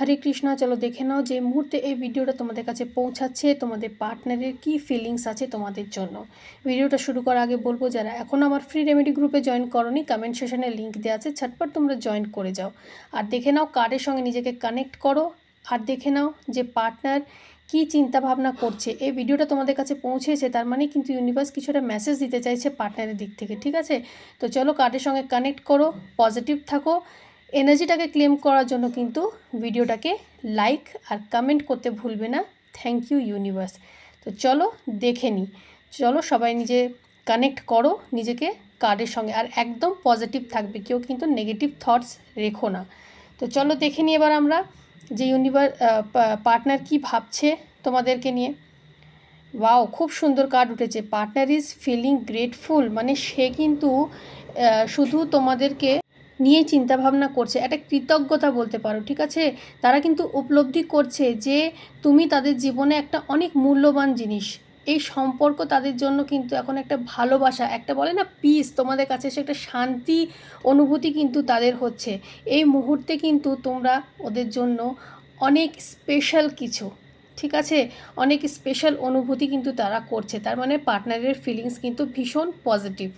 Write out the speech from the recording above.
হরে কৃষ্ণ। চলো দেখে নাও যে মুহূর্তে এই ভিডিওটা তোমাদের কাছে পৌঁছাচ্ছে তোমাদের পার্টনারের কি ফিলিংস আছে তোমাদের জন্য। ভিডিওটা শুরু করার আগে বলবো, যারা এখন আমার ফ্রি রেমেডি গ্রুপে জয়েন করোনি, কমেন্ট সেশনে লিঙ্ক দেওয়া আছে, ঝটপট তোমরা জয়েন করে যাও। আর দেখে নাও কার্ডের সঙ্গে নিজেকে কানেক্ট করো, আর দেখে নাও যে পার্টনার কি চিন্তা ভাবনা করছে। এই ভিডিওটা তোমাদের কাছে পৌঁছেছে, তার মানে কিন্তু ইউনিভার্স কিছু একটা মেসেজ দিতে চাইছে পার্টনারের দিক থেকে। ঠিক আছে, তো চলো কার্ডের সঙ্গে কানেক্ট করো, পজিটিভ থাকো। এনার্জিটাকে ক্লেম করার জন্য কিন্তু ভিডিওটাকে লাইক আর কমেন্ট করতে ভুলবে না। Thank you universe. তো চলো দেখে নিই। চলো সবাই নিজে কানেক্ট করো নিজেকে কার্ডের সঙ্গে, আর একদম পজিটিভ থাকবে, কেউ কিন্তু নেগেটিভ থটস রেখো না। তো চলো দেখে নিই এবার আমরা যে পার্টনার কি ভাবছে তোমাদেরকে নিয়ে। ওয়াও, খুব সুন্দর কার্ড উঠেছে। পার্টনার ইজ ফিলিং গ্রেটফুল, মানে সে কিন্তু শুধু তোমাদেরকে নিয়ে চিন্তাভাবনা করছে, একটা কৃতজ্ঞতা বলতে পারো। ঠিক আছে, তারা কিন্তু উপলব্ধি করছে যে তুমি তাদের জীবনে একটা অনেক মূল্যবান জিনিস। এই সম্পর্ক তাদের জন্য কিন্তু এখন একটা ভালোবাসা, একটা বলে না পিস, তোমাদের কাছে এসে একটা শান্তি অনুভূতি কিন্তু তাদের হচ্ছে। এই মুহূর্তে কিন্তু তোমরা ওদের জন্য অনেক স্পেশাল কিছু, ঠিক আছে, অনেক স্পেশাল অনুভূতি কিন্তু তারা করছে। তার মানে পার্টনারের ফিলিংস কিন্তু ভীষণ পজিটিভ।